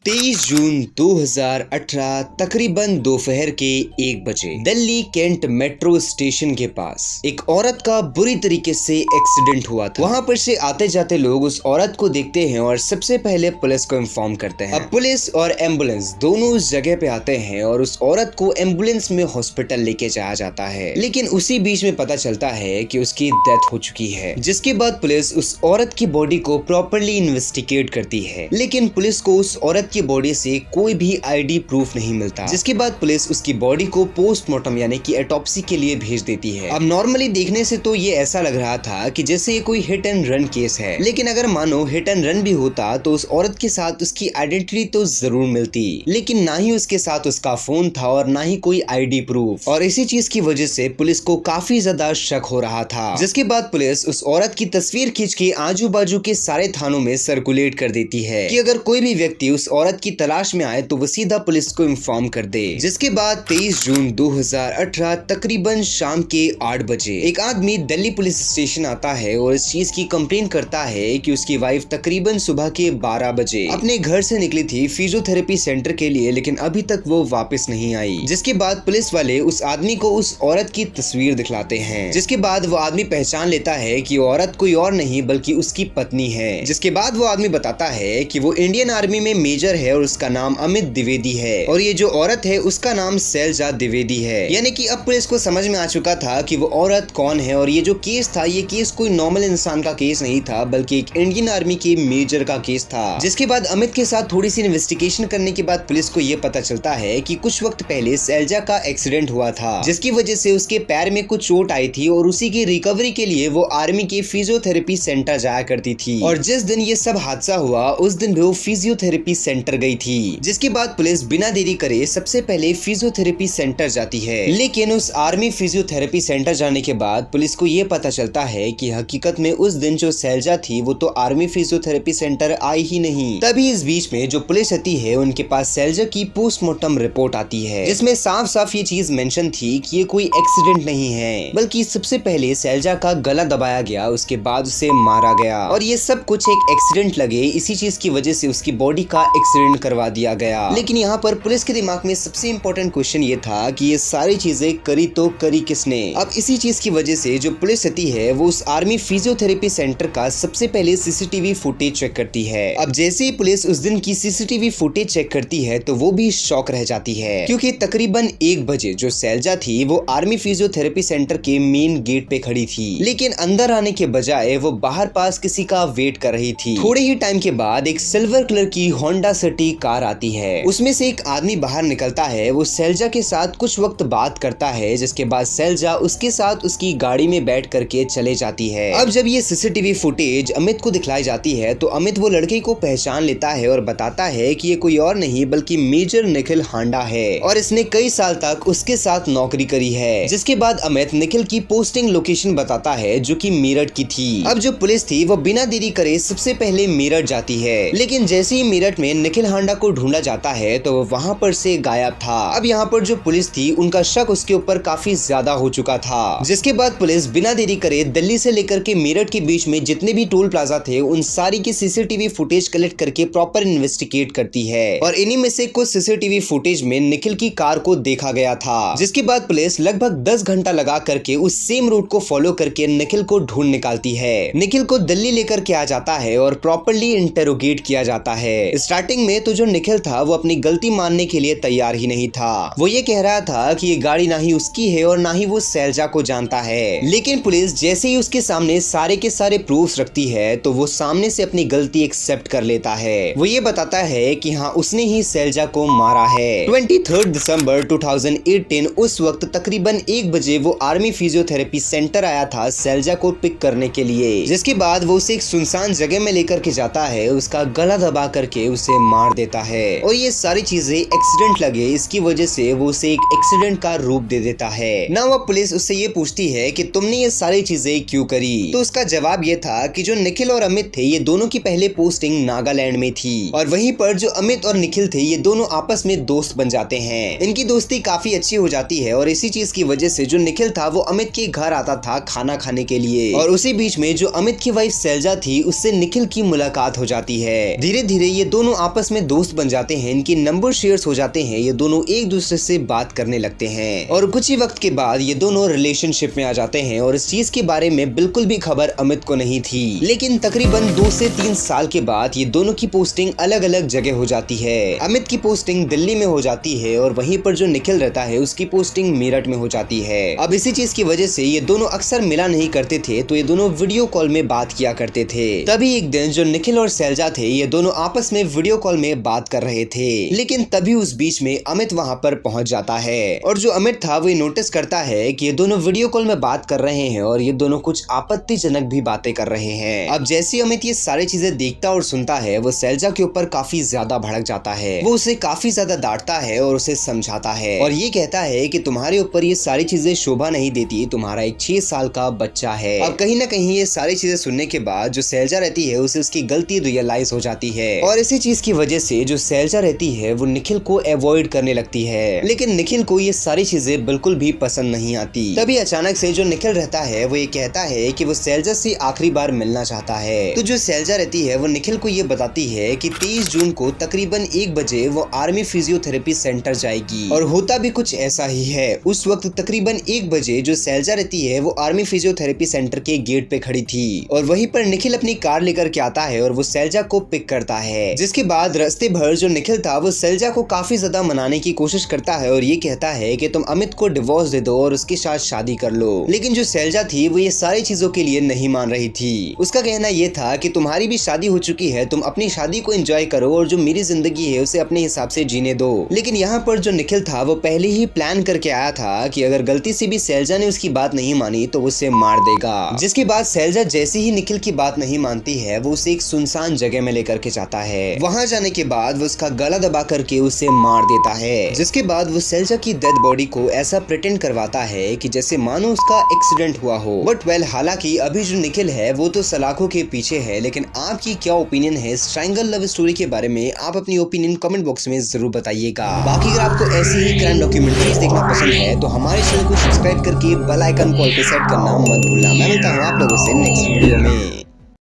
23 जून 2018 तकरीबन दोपहर के 1 बजे दिल्ली कैंट मेट्रो स्टेशन के पास एक औरत का बुरी तरीके से एक्सीडेंट हुआ था। वहां पर से आते जाते लोग उस औरत को देखते हैं और सबसे पहले पुलिस को इन्फॉर्म करते हैं। अब पुलिस और एम्बुलेंस दोनों उस जगह पे आते हैं और उस औरत को एम्बुलेंस में हॉस्पिटल लेके जाया जाता है, लेकिन उसी बीच में पता चलता है कि उसकी डेथ हो चुकी है। जिसके बाद पुलिस उस औरत की बॉडी को प्रॉपरली इन्वेस्टिगेट करती है, लेकिन पुलिस को उस औरत की बॉडी से कोई भी आईडी प्रूफ नहीं मिलता। जिसके बाद पुलिस उसकी बॉडी को पोस्टमार्टम यानी कि ऑटोप्सी के लिए भेज देती है। अब नॉर्मली देखने से तो ये ऐसा लग रहा था कि जैसे ये कोई हिट एंड रन केस है, लेकिन अगर मानो हिट एंड रन भी होता तो उस औरत के साथ उसकी आइडेंटिटी तो जरूर मिलती, लेकिन ना ही उसके साथ उसका फोन था और ना ही कोई आईडी प्रूफ। और इसी चीज की वजह से पुलिस को काफी ज्यादा शक हो रहा था। जिसके बाद पुलिस उस औरत की तस्वीर खींच के आजू बाजू के सारे थानों में सर्कुलेट कर देती है कि अगर कोई भी व्यक्ति उस औरत की तलाश में आए तो वो सीधा पुलिस को इन्फॉर्म कर दे। जिसके बाद 23 जून 2018 तकरीबन शाम के 8 बजे एक आदमी दिल्ली पुलिस स्टेशन आता है और इस चीज की कंप्लेन करता है कि उसकी वाइफ तकरीबन सुबह के 12 बजे अपने घर से निकली थी फिजियोथेरेपी सेंटर के लिए, लेकिन अभी तक वो वापस नहीं आई। जिसके बाद पुलिस वाले उस आदमी को उस औरत की तस्वीर दिखलाते हैं। जिसके बाद वो आदमी पहचान लेता है कि वो औरत कोई और नहीं बल्कि उसकी पत्नी है। जिसके बाद वो आदमी बताता है कि वो इंडियन आर्मी में मेजर है और उसका नाम अमित द्विवेदी है, और ये जो औरत है उसका नाम शैलजा द्विवेदी है। यानी कि अब पुलिस को समझ में आ चुका था कि वो औरत कौन है, और ये जो केस था ये केस कोई नॉर्मल इंसान का केस नहीं था बल्कि एक इंडियन आर्मी के मेजर का केस था। जिसके बाद अमित के साथ थोड़ी सी इन्वेस्टिगेशन करने के बाद पुलिस को ये पता चलता है कि कुछ वक्त पहले शैलजा का एक्सीडेंट हुआ था, जिसकी वजह से उसके पैर में कुछ चोट आई थी और उसी की रिकवरी के लिए वो आर्मी के फिजियोथेरेपी सेंटर जाया करती थी। और जिस दिन ये सब हादसा हुआ उस दिन वो फिजियोथेरेपी सेंटर गई थी। जिसके बाद पुलिस बिना देरी करे सबसे पहले फिजियोथेरेपी सेंटर जाती है, लेकिन उस आर्मी फिजियोथेरेपी सेंटर जाने के बाद पुलिस को ये पता चलता है कि हकीकत में उस दिन जो शैलजा थी वो तो आर्मी फिजियोथेरेपी सेंटर आई ही नहीं। तभी इस बीच में जो पुलिस आती है उनके पास शैलजा की पोस्टमार्टम रिपोर्ट आती है, जिसमें साफ साफ ये चीज मेंशन थी कि ये कोई एक्सीडेंट नहीं है बल्कि सबसे पहले शैलजा का गला दबाया गया, उसके बाद उसे मारा गया, और ये सब कुछ एक एक्सीडेंट लगे, इसी चीज की वजह से उसकी बॉडी का एक्सीडेंट करवा दिया गया। लेकिन यहाँ पर पुलिस के दिमाग में सबसे इम्पोर्टेंट क्वेश्चन ये था कि ये सारी चीजें करी तो करी किसने। अब इसी चीज की वजह से जो पुलिस आती है वो उस आर्मी फिजियोथेरेपी सेंटर का सबसे पहले सीसीटीवी फुटेज चेक करती है। अब जैसे ही पुलिस उस दिन की सीसीटीवी फुटेज चेक करती है तो वो भी शॉक रह जाती है, क्योंकि तकरीबन 1 बजे जो शैलजा थी वो आर्मी फिजियोथेरेपी सेंटर के मेन गेट पे खड़ी थी, लेकिन अंदर आने के बजाय वो बाहर पास किसी का वेट कर रही थी। थोड़े ही टाइम के बाद एक सिल्वर कलर की होंडा सिटी कार आती है, उसमें से एक आदमी बाहर निकलता है, वो शैलजा के साथ कुछ वक्त बात करता है, जिसके बाद शैलजा उसके साथ उसकी गाड़ी में बैठ करके चले जाती है। अब जब ये सीसीटीवी फुटेज अमित को दिखलाई जाती है तो अमित वो लड़के को पहचान लेता है और बताता है कि ये कोई और नहीं बल्कि मेजर निखिल हांडा है, और इसने कई साल तक उसके साथ नौकरी करी है। जिसके बाद अमित निखिल की पोस्टिंग लोकेशन बताता है जो कि मेरठ की थी। अब जो पुलिस थी वो बिना देरी करे सबसे पहले मेरठ जाती है, लेकिन जैसे ही मेरठ में निखिल हांडा को ढूंढा जाता है तो वो वहाँ पर से गायब था। अब यहाँ पर जो पुलिस थी उनका शक उसके ऊपर काफी ज्यादा हो चुका था। जिसके बाद पुलिस बिना देरी करे दिल्ली से लेकर के मेरठ के बीच में जितने भी टोल प्लाजा थे उन सारी की सीसीटीवी फुटेज कलेक्ट करके प्रॉपर इन्वेस्टिगेट करती है, और इन्हीं में से कुछ सीसीटीवी फुटेज में निखिल की कार को देखा गया था। जिसके बाद पुलिस लगभग 10 घंटा लगा करके उस सेम रूट को फॉलो करके निखिल को ढूंढ निकालती है। निखिल को दिल्ली लेकर के आ जाता है और प्रॉपरली इंटेरोगेट किया जाता है। स्टार्टिंग में तो जो निखिल था वो अपनी गलती मानने के लिए तैयार ही नहीं था। वो ये कह रहा था कि ये गाड़ी ना ही उसकी है और ना ही वो शैलजा को जानता है, लेकिन पुलिस जैसे ही उसके सामने सारे के सारे प्रूफ्स रखती है तो वो सामने से अपनी गलती एक्सेप्ट कर लेता है। वो ये बताता है कि हाँ उसने ही शैलजा को मारा है। 23 दिसंबर 2018 उस वक्त तकरीबन 1 बजे वो आर्मी फिजियोथेरेपी सेंटर आया था शैलजा को पिक करने के लिए। जिसके बाद वो उसे एक सुनसान जगह में लेकर के जाता है, उसका गला दबा करके उसे मार देता है, और ये सारी चीजें एक्सीडेंट लगे इसकी वजह से वो उसे एक एक्सीडेंट का रूप दे देता है ना। वो पुलिस उससे ये पूछती है कि तुमने ये सारी चीजें क्यों करी, तो उसका जवाब ये था कि जो निखिल और अमित थे ये दोनों की पहले पोस्टिंग नागालैंड में थी, और वहीं पर जो अमित और निखिल थे ये दोनों आपस में दोस्त बन जाते हैं। इनकी दोस्ती काफी अच्छी हो जाती है, और इसी चीज की वजह से जो निखिल था वो अमित के घर आता था खाना खाने के लिए, और उसी बीच में जो अमित की वाइफ शैलजा थी उससे निखिल की मुलाकात हो जाती है। धीरे धीरे ये दोनों आपस में दोस्त बन जाते हैं, इनके नंबर शेयर्स हो जाते हैं, ये दोनों एक दूसरे से बात करने लगते हैं और कुछ ही वक्त के बाद ये दोनों रिलेशनशिप में आ जाते हैं और इस चीज के बारे में बिल्कुल भी खबर अमित को नहीं थी। लेकिन तकरीबन 2 से 3 साल के बाद ये दोनों की पोस्टिंग अलग अलग जगह हो जाती है। अमित की पोस्टिंग दिल्ली में हो जाती है और वहीं पर जो निखिल रहता है उसकी पोस्टिंग मेरठ में हो जाती है। अब इसी चीज की वजह से ये दोनों अक्सर मिला नहीं करते थे, तो ये दोनों वीडियो कॉल में बात किया करते थे। तभी एक दिन जो निखिल और शैलजा थे ये दोनों आपस में वीडियो कॉल में बात कर रहे थे, लेकिन तभी उस बीच में अमित वहां पर पहुंच जाता है और जो अमित था वो नोटिस करता है कि ये दोनों वीडियो कॉल में बात कर रहे हैं और ये दोनों कुछ आपत्तिजनक भी बातें कर रहे हैं। अब जैसे अमित ये सारी चीजें देखता और सुनता है वो शैलजा के ऊपर काफी ज्यादा भड़क जाता है। वो उसे काफी ज्यादा डांटता है और उसे समझाता है और ये कहता है कि तुम्हारे ऊपर ये सारी चीजें शोभा नहीं देती, तुम्हारा एक 6 साल का बच्चा है। अब कहीं ना कहीं ये सारी चीजें सुनने के बाद जो शैलजा रहती है उसे उसकी गलती रियलाइज हो जाती है और इसी चीज की वजह से जो शैलजा रहती है वो निखिल को अवॉइड करने लगती है। लेकिन निखिल को ये सारी चीजें बिल्कुल भी पसंद नहीं आती। तभी अचानक से जो निखिल रहता है वो ये कहता है कि वो शैलजा से आखिरी बार मिलना चाहता है। तो जो शैलजा रहती है वो निखिल को ये बताती है कि 23 जून को तकरीबन 1 बजे वो आर्मी फिजियोथेरेपी सेंटर जाएगी और होता भी कुछ ऐसा ही है। उस वक्त तकरीबन 1 बजे जो शैलजा रहती है वो आर्मी फिजियोथेरेपी सेंटर के गेट पे खड़ी थी और वहीं पर निखिल अपनी कार लेकर के आता है और वो शैलजा को पिक करता है। जिसके बाद रास्ते भर जो निखिल था वो शैलजा को काफी ज्यादा मनाने की कोशिश करता है और ये कहता है कि तुम अमित को डिवोर्स दे दो और उसके साथ शादी कर लो। लेकिन जो शैलजा थी वो ये सारी चीजों के लिए नहीं मान रही थी। उसका कहना ये था कि तुम्हारी भी शादी हो चुकी है, तुम अपनी शादी को एंजॉय करो और जो मेरी जिंदगी है उसे अपने हिसाब से जीने दो। लेकिन यहाँ पर जो निखिल था वो पहले ही प्लान करके आया था कि अगर गलती से भी शैलजा ने उसकी बात नहीं मानी तो उसे मार देगा। जिसके बाद शैलजा जैसे ही निखिल की बात नहीं मानती है वो उसे एक सुनसान जगह में लेकर के जाता है। वहां जाने के बाद वो उसका गला दबा करके उसे मार देता है। जिसके बाद वो शैलजा की डेड बॉडी को ऐसा प्रिटेंड करवाता है कि जैसे मानो उसका एक्सीडेंट हुआ हो। बट वेल हालांकि अभी जो निखिल है वो तो सलाखों के पीछे है। लेकिन आपकी क्या ओपिनियन है इस ट्रायंगल लव स्टोरी के बारे में? आप अपनी ओपिनियन कमेंट बॉक्स में जरूर बताइएगा। बाकी अगर आपको ऐसी ही क्राइम डॉक्यूमेंट्रीज देखना पसंद है तो हमारे चैनल को सब्सक्राइब करके बेल आइकन कॉल पे सेट करना मत भूलना। मैं मिलता हूँ आप लोगों से नेक्स्ट वीडियो में।